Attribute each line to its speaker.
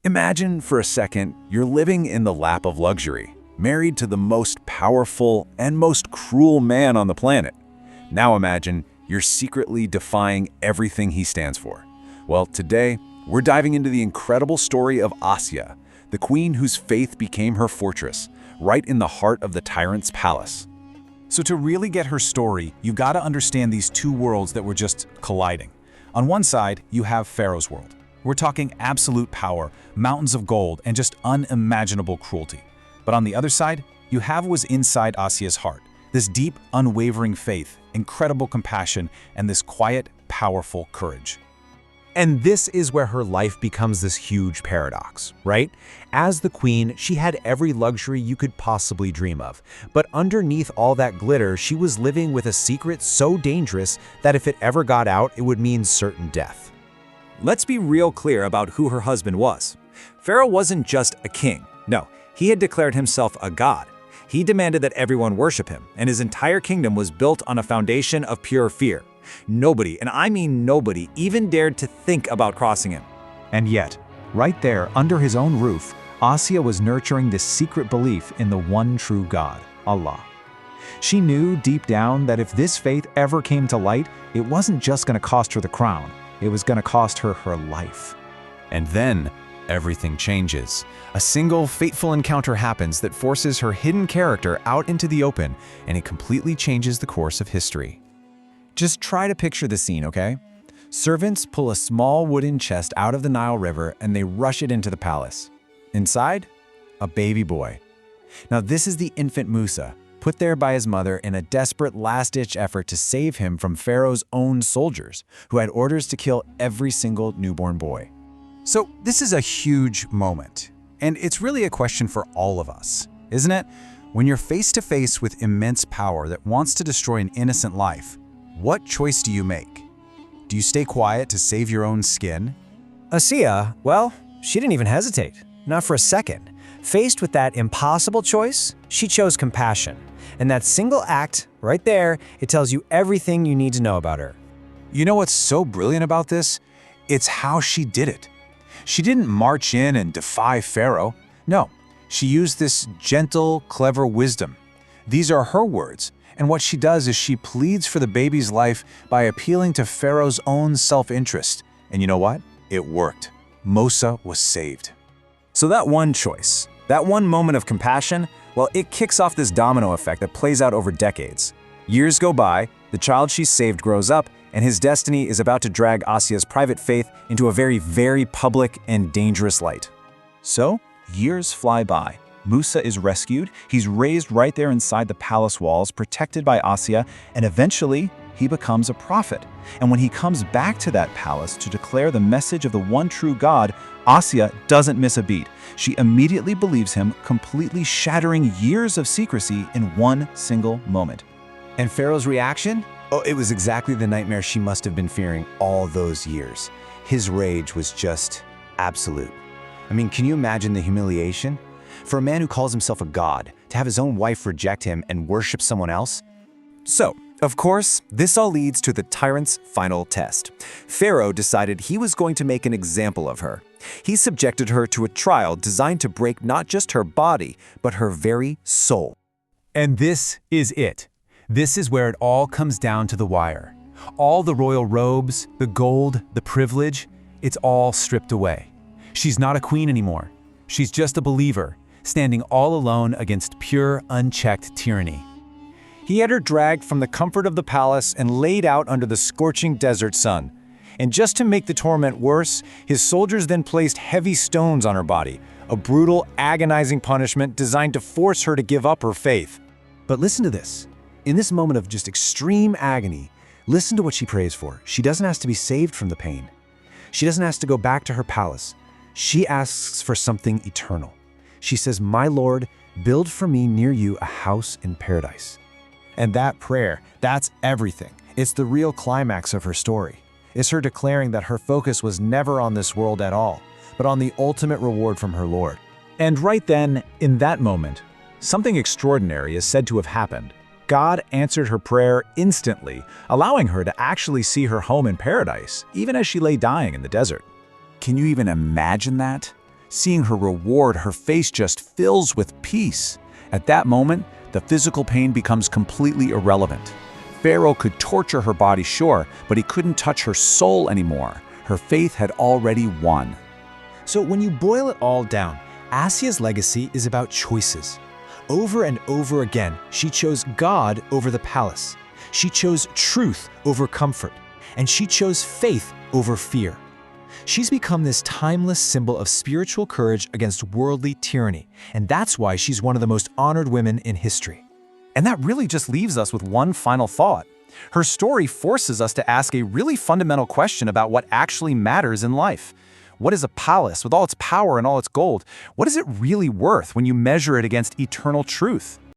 Speaker 1: Imagine for a second you're living in the lap of luxury, married to the most powerful and most cruel man on the planet. Now imagine you're secretly defying everything he stands for. Well, today, we're diving into the incredible story of Asiya, the queen whose faith became her fortress, right in the heart of the tyrant's palace.
Speaker 2: So to really get her story, you gotta understand these two worlds that were just colliding. On one side, you have Pharaoh's world. We're talking absolute power, mountains of gold, and just unimaginable cruelty. But on the other side, you have what was inside Asiya's heart. This deep, unwavering faith, incredible compassion, and this quiet, powerful courage.
Speaker 3: And this is where her life becomes this huge paradox, right? As the queen, she had every luxury you could possibly dream of. But underneath all that glitter, she was living with a secret so dangerous that if it ever got out, it would mean certain death.
Speaker 4: Let's be real clear about who her husband was. Pharaoh wasn't just a king. No, he had declared himself a god. He demanded that everyone worship him, and his entire kingdom was built on a foundation of pure fear. Nobody, and I mean nobody, even dared to think about crossing him.
Speaker 2: And yet, right there, under his own roof, Asiya was nurturing this secret belief in the one true God, Allah. She knew deep down that if this faith ever came to light, it wasn't just going to cost her the crown, it was going to cost her her life.
Speaker 5: And then, everything changes. A single fateful encounter happens that forces her hidden character out into the open, and it completely changes the course of history.
Speaker 2: Just try to picture the scene, okay? Servants pull a small wooden chest out of the Nile River and they rush it into the palace. Inside, a baby boy. Now this is the infant Musa, put there by his mother in a desperate last-ditch effort to save him from Pharaoh's own soldiers, who had orders to kill every single newborn boy. So this is a huge moment, and it's really a question for all of us, isn't it? When you're face to face with immense power that wants to destroy an innocent life, what choice do you make? Do you stay quiet to save your own skin?
Speaker 6: Asiya, well, she didn't even hesitate, not for a second. Faced with that impossible choice, she chose compassion. And that single act, right there, it tells you everything you need to know about her.
Speaker 2: You know what's so brilliant about this? It's how she did it. She didn't march in and defy Pharaoh. No, she used this gentle, clever wisdom. These are her words. And what she does is she pleads for the baby's life by appealing to Pharaoh's own self-interest. And you know what? It worked. Musa was saved.
Speaker 4: So that one choice, that one moment of compassion, well, it kicks off this domino effect that plays out over decades. Years go by, the child she saved grows up, and his destiny is about to drag Asiya's private faith into a very, very public and dangerous light.
Speaker 1: So, years fly by. Musa is rescued, he's raised right there inside the palace walls, protected by Asiya, and eventually he becomes a prophet. And when he comes back to that palace to declare the message of the one true God, Asiya doesn't miss a beat. She immediately believes him, completely shattering years of secrecy in one single moment.
Speaker 3: And Pharaoh's reaction? Oh, it was exactly the nightmare she must have been fearing all those years. His rage was just absolute. I mean, can you imagine the humiliation? For a man who calls himself a god, to have his own wife reject him and worship someone else?
Speaker 4: So, of course, this all leads to the tyrant's final test. Pharaoh decided he was going to make an example of her. He subjected her to a trial designed to break not just her body, but her very soul.
Speaker 2: And this is it. This is where it all comes down to the wire. All the royal robes, the gold, the privilege, it's all stripped away. She's not a queen anymore. She's just a believer, standing all alone against pure, unchecked tyranny.
Speaker 4: He had her dragged from the comfort of the palace and laid out under the scorching desert sun. And just to make the torment worse, his soldiers then placed heavy stones on her body, a brutal, agonizing punishment designed to force her to give up her faith.
Speaker 3: But listen to this. In this moment of just extreme agony, listen to what she prays for. She doesn't ask to be saved from the pain. She doesn't ask to go back to her palace. She asks for something eternal. She says, "My Lord, build for me near you a house in paradise." And that prayer, that's everything. It's the real climax of her story. It's her declaring that her focus was never on this world at all, but on the ultimate reward from her Lord.
Speaker 1: And right then, in that moment, something extraordinary is said to have happened. God answered her prayer instantly, allowing her to actually see her home in paradise, even as she lay dying in the desert. Can you even imagine that? Seeing her reward, her face just fills with peace. At that moment, the physical pain becomes completely irrelevant. Pharaoh could torture her body, sure, but he couldn't touch her soul anymore. Her faith had already won.
Speaker 6: So when you boil it all down, Asiya's legacy is about choices. Over and over again, she chose God over the palace. She chose truth over comfort. And she chose faith over fear. She's become this timeless symbol of spiritual courage against worldly tyranny, and that's why she's one of the most honored women in history.
Speaker 1: And that really just leaves us with one final thought. Her story forces us to ask a really fundamental question about what actually matters in life. What is a palace with all its power and all its gold? What is it really worth when you measure it against eternal truth?